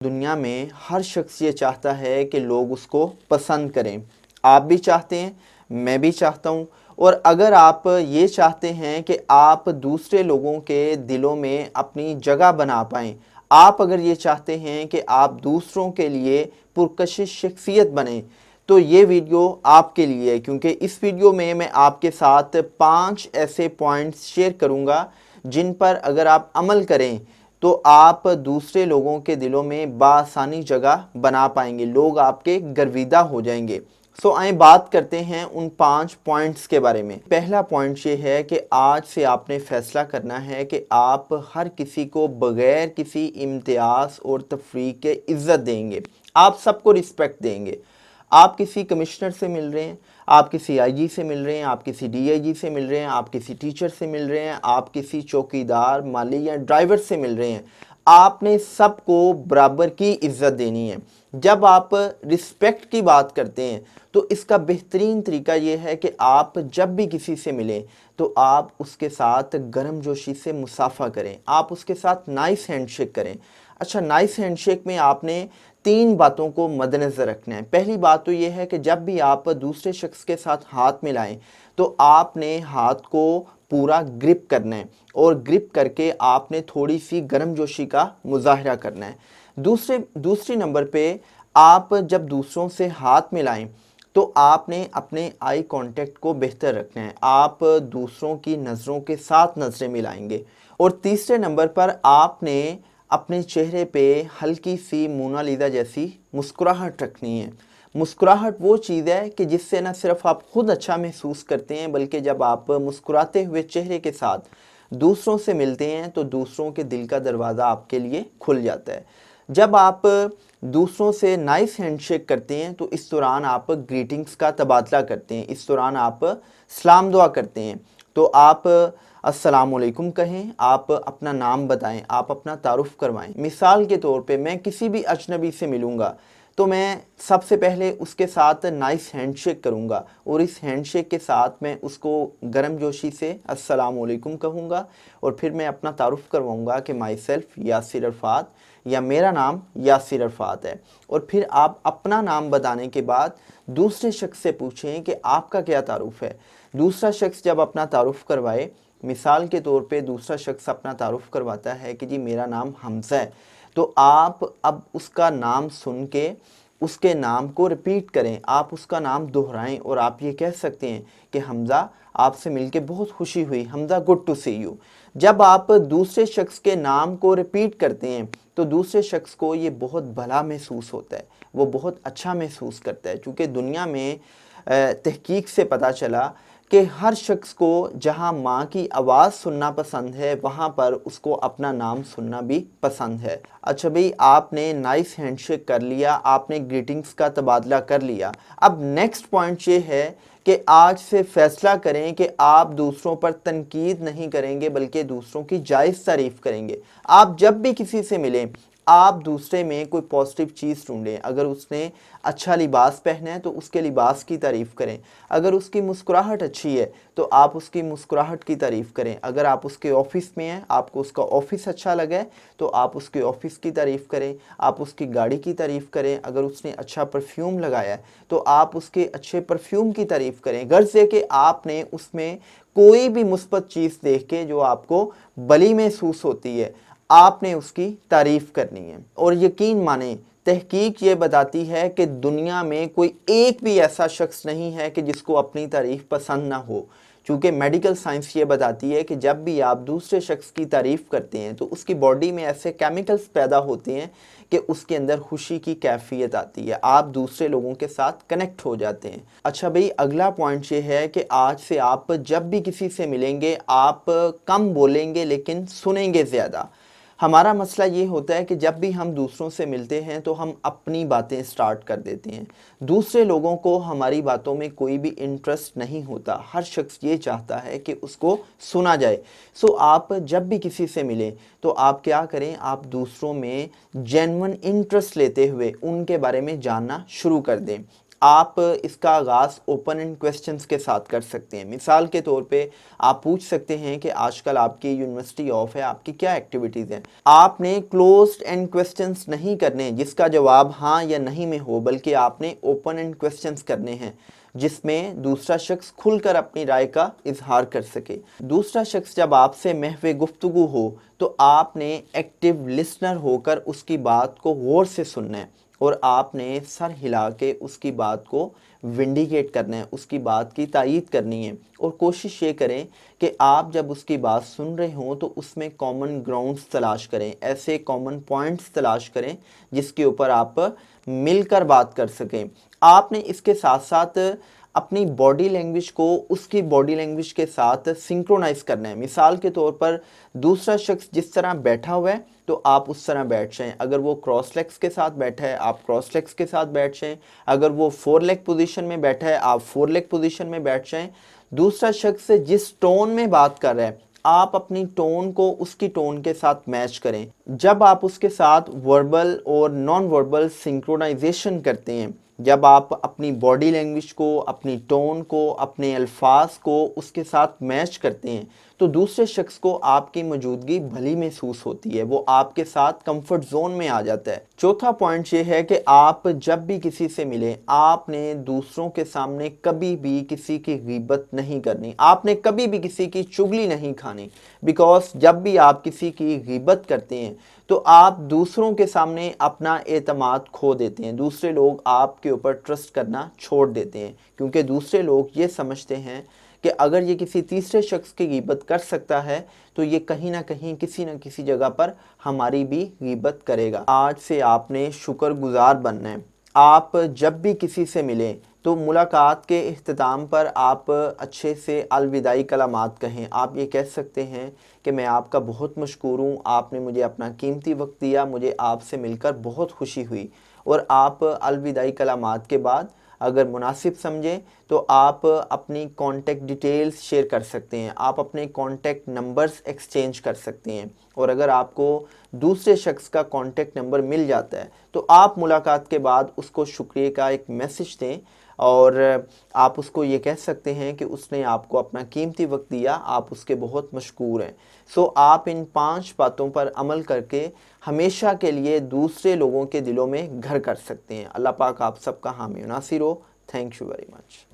دنیا میں ہر شخص یہ چاہتا ہے کہ لوگ اس کو پسند کریں۔ آپ بھی چاہتے ہیں، میں بھی چاہتا ہوں۔ اور اگر آپ یہ چاہتے ہیں کہ آپ دوسرے لوگوں کے دلوں میں اپنی جگہ بنا پائیں، آپ اگر یہ چاہتے ہیں کہ آپ دوسروں کے لیے پرکشش شخصیت بنیں، تو یہ ویڈیو آپ کے لیے ہے، کیونکہ اس ویڈیو میں آپ کے ساتھ 5 ایسے پوائنٹس شیئر کروں گا جن پر اگر آپ عمل کریں تو آپ دوسرے لوگوں کے دلوں میں بآسانی جگہ بنا پائیں گے، لوگ آپ کے گرویدہ ہو جائیں گے۔ آئیں بات کرتے ہیں ان 5 پوائنٹس کے بارے میں۔ پہلا پوائنٹ یہ ہے کہ آج سے آپ نے فیصلہ کرنا ہے کہ آپ ہر کسی کو بغیر کسی امتیاز اور تفریق کے عزت دیں گے، آپ سب کو رسپیکٹ دیں گے۔ آپ کسی کمشنر سے مل رہے ہیں، آپ کسی آئی جی سے مل رہے ہیں، آپ کسی ڈی آئی جی سے مل رہے ہیں، آپ کسی ٹیچر سے مل رہے ہیں، آپ کسی چوکیدار، مالی یا ڈرائیور سے مل رہے ہیں، آپ نے سب کو برابر کی عزت دینی ہے۔ جب آپ رسپیکٹ کی بات کرتے ہیں تو اس کا بہترین طریقہ یہ ہے کہ آپ جب بھی کسی سے ملیں تو آپ اس کے ساتھ گرم جوشی سے مصافحہ کریں، آپ اس کے ساتھ نائس ہینڈ شیک کریں۔ اچھا، نائس ہینڈ شیک میں آپ نے 3 باتوں کو مد نظر رکھنا ہے۔ پہلی بات تو یہ ہے کہ جب بھی آپ دوسرے شخص کے ساتھ ہاتھ ملائیں تو آپ نے ہاتھ کو پورا گرپ کرنا ہے، اور گرپ کر کے آپ نے تھوڑی سی گرم جوشی کا مظاہرہ کرنا ہے۔ دوسری نمبر پہ آپ جب دوسروں سے ہاتھ ملائیں تو آپ نے اپنے آئی کانٹیکٹ کو بہتر رکھنا ہے، آپ دوسروں کی نظروں کے ساتھ نظریں ملائیں گے۔ اور تیسرے نمبر پر آپ نے اپنے چہرے پہ ہلکی سی مونالیزا جیسی مسکراہٹ رکھنی ہے۔ مسکراہٹ وہ چیز ہے کہ جس سے نہ صرف آپ خود اچھا محسوس کرتے ہیں، بلکہ جب آپ مسکراتے ہوئے چہرے کے ساتھ دوسروں سے ملتے ہیں تو دوسروں کے دل کا دروازہ آپ کے لیے کھل جاتا ہے۔ جب آپ دوسروں سے نائس ہینڈ شیک کرتے ہیں تو اس دوران آپ گریٹنگز کا تبادلہ کرتے ہیں، اس دوران آپ سلام دعا کرتے ہیں۔ تو آپ السلام علیکم کہیں، آپ اپنا نام بتائیں، آپ اپنا تعارف کروائیں۔ مثال کے طور پہ میں کسی بھی اجنبی سے ملوں گا تو میں سب سے پہلے اس کے ساتھ نائس ہینڈ شیک کروں گا، اور اس ہینڈ شیک کے ساتھ میں اس کو گرم جوشی سے السلام علیکم کہوں گا، اور پھر میں اپنا تعارف کرواؤں گا کہ مائی سیلف یاسر عرفات، یا میرا نام یاسر عرفات ہے۔ اور پھر آپ اپنا نام بتانے کے بعد دوسرے شخص سے پوچھیں کہ آپ کا کیا تعارف ہے۔ دوسرا شخص جب اپنا تعارف کروائے، مثال کے طور پہ دوسرا شخص اپنا تعارف کرواتا ہے کہ جی میرا نام حمزہ ہے، تو آپ اب اس کا نام سن کے اس کے نام کو ریپیٹ کریں، آپ اس کا نام دہرائیں، اور آپ یہ کہہ سکتے ہیں کہ حمزہ آپ سے مل کے بہت خوشی ہوئی، حمزہ گڈ ٹو سی یو۔ جب آپ دوسرے شخص کے نام کو ریپیٹ کرتے ہیں تو دوسرے شخص کو یہ بہت بھلا محسوس ہوتا ہے، وہ بہت اچھا محسوس کرتا ہے، چونکہ دنیا میں تحقیق سے پتہ چلا کہ ہر شخص کو جہاں ماں کی آواز سننا پسند ہے وہاں پر اس کو اپنا نام سننا بھی پسند ہے۔ اچھا بھئی، آپ نے نائس ہینڈ شیک کر لیا، آپ نے گریٹنگز کا تبادلہ کر لیا۔ اب نیکسٹ پوائنٹ یہ ہے کہ آج سے فیصلہ کریں کہ آپ دوسروں پر تنقید نہیں کریں گے بلکہ دوسروں کی جائز تعریف کریں گے۔ آپ جب بھی کسی سے ملیں آپ دوسرے میں کوئی پازیٹیو چیز ڈھونڈیں۔ اگر اس نے اچھا لباس پہنا ہے تو اس کے لباس کی تعریف کریں، اگر اس کی مسکراہٹ اچھی ہے تو آپ اس کی مسکراہٹ کی تعریف کریں، اگر آپ اس کے آفس میں ہیں، آپ کو اس کا آفس اچھا لگے تو آپ اس کے آفس کی تعریف کریں، آپ اس کی گاڑی کی تعریف کریں، اگر اس نے اچھا پرفیوم لگایا ہے تو آپ اس کے اچھے پرفیوم کی تعریف کریں، غرض ہے کہ آپ نے اس میں کوئی بھی مثبت چیز دیکھ کے جو آپ کو بلی محسوس ہوتی ہے آپ نے اس کی تعریف کرنی ہے۔ اور یقین مانیں، تحقیق یہ بتاتی ہے کہ دنیا میں کوئی ایک بھی ایسا شخص نہیں ہے کہ جس کو اپنی تعریف پسند نہ ہو، چونکہ میڈیکل سائنس یہ بتاتی ہے کہ جب بھی آپ دوسرے شخص کی تعریف کرتے ہیں تو اس کی باڈی میں ایسے کیمیکلز پیدا ہوتے ہیں کہ اس کے اندر خوشی کی کیفیت آتی ہے، آپ دوسرے لوگوں کے ساتھ کنیکٹ ہو جاتے ہیں۔ اچھا بھئی، اگلا پوائنٹ یہ ہے کہ آج سے آپ جب بھی کسی سے ملیں گے آپ کم بولیں گے لیکن سنیں گے زیادہ۔ ہمارا مسئلہ یہ ہوتا ہے کہ جب بھی ہم دوسروں سے ملتے ہیں تو ہم اپنی باتیں سٹارٹ کر دیتے ہیں، دوسرے لوگوں کو ہماری باتوں میں کوئی بھی انٹرسٹ نہیں ہوتا، ہر شخص یہ چاہتا ہے کہ اس کو سنا جائے۔ آپ جب بھی کسی سے ملیں تو آپ کیا کریں، آپ دوسروں میں جینون انٹرسٹ لیتے ہوئے ان کے بارے میں جاننا شروع کر دیں۔ آپ اس کا آغاز اوپن اینڈ کویسچنز کے ساتھ کر سکتے ہیں۔ مثال کے طور پہ آپ پوچھ سکتے ہیں کہ آج کل آپ کی یونیورسٹی آف ہے، آپ کی کیا ایکٹیویٹیز ہیں۔ آپ نے کلوزڈ اینڈ کویسچنز نہیں کرنے جس کا جواب ہاں یا نہیں میں ہو، بلکہ آپ نے اوپن اینڈ کویسچنز کرنے ہیں جس میں دوسرا شخص کھل کر اپنی رائے کا اظہار کر سکے۔ دوسرا شخص جب آپ سے محو گفتگو ہو تو آپ نے ایکٹیو لسنر ہو کر اس کی بات کو غور سے سننا ہے، اور آپ نے سر ہلا کے اس کی بات کو ونڈیکیٹ کرنا ہے، اس کی بات کی تائید کرنی ہے، اور کوشش یہ کریں کہ آپ جب اس کی بات سن رہے ہوں تو اس میں کامن گراؤنڈز تلاش کریں، ایسے کامن پوائنٹس تلاش کریں جس کے اوپر آپ مل کر بات کر سکیں۔ آپ نے اس کے ساتھ ساتھ اپنی باڈی لینگویج کو اس کی باڈی لینگویج کے ساتھ سنکرونائز کرنا ہے۔ مثال کے طور پر دوسرا شخص جس طرح بیٹھا ہوا ہے تو آپ اس طرح بیٹھ جائیں، اگر وہ کراس لیگز کے ساتھ بیٹھا ہے آپ کراس لیگز کے ساتھ بیٹھ جائیں، اگر وہ 4 لیگ پوزیشن میں بیٹھا ہے آپ 4 لیگ پوزیشن میں بیٹھ جائیں۔ دوسرا شخص جس ٹون میں بات کر رہا ہے آپ اپنی ٹون کو اس کی ٹون کے ساتھ میچ کریں۔ جب آپ اس کے ساتھ وربل اور نان وربل سنکرونائزیشن کرتے ہیں، جب آپ اپنی باڈی لینگویج کو، اپنی ٹون کو، اپنے الفاظ کو اس کے ساتھ میچ کرتے ہیں تو دوسرے شخص کو آپ کی موجودگی بھلی محسوس ہوتی ہے، وہ آپ کے ساتھ کمفرٹ زون میں آ جاتا ہے۔ چوتھا پوائنٹ یہ ہے کہ آپ جب بھی کسی سے ملیں آپ نے دوسروں کے سامنے کبھی بھی کسی کی غیبت نہیں کرنی، آپ نے کبھی بھی کسی کی چغلی نہیں کھانی، بیکاز جب بھی آپ کسی کی غیبت کرتے ہیں تو آپ دوسروں کے سامنے اپنا اعتماد کھو دیتے ہیں، دوسرے لوگ آپ کے اوپر ٹرسٹ کرنا چھوڑ دیتے ہیں، کیونکہ دوسرے لوگ یہ سمجھتے ہیں کہ اگر یہ کسی تیسرے شخص کی غیبت کر سکتا ہے تو یہ کہیں نہ کہیں کسی نہ کسی جگہ پر ہماری بھی غیبت کرے گا۔ آج سے آپ نے شکر گزار بننا ہے۔ آپ جب بھی کسی سے ملیں تو ملاقات کے اختتام پر آپ اچھے سے الوداعی کلمات کہیں۔ آپ یہ کہہ سکتے ہیں کہ میں آپ کا بہت مشکور ہوں، آپ نے مجھے اپنا قیمتی وقت دیا، مجھے آپ سے مل کر بہت خوشی ہوئی۔ اور آپ الوداعی کلمات کے بعد اگر مناسب سمجھیں تو آپ اپنی کانٹیکٹ ڈیٹیلز شیئر کر سکتے ہیں، آپ اپنے کانٹیکٹ نمبرز ایکسچینج کر سکتے ہیں، اور اگر آپ کو دوسرے شخص کا کانٹیکٹ نمبر مل جاتا ہے تو آپ ملاقات کے بعد اس کو شکریہ کا ایک میسج دیں، اور آپ اس کو یہ کہہ سکتے ہیں کہ اس نے آپ کو اپنا قیمتی وقت دیا، آپ اس کے بہت مشکور ہیں۔ آپ ان 5 باتوں پر عمل کر کے ہمیشہ کے لیے دوسرے لوگوں کے دلوں میں گھر کر سکتے ہیں۔ اللہ پاک آپ سب کا حامی و ناصر ہو۔ Thank you very much.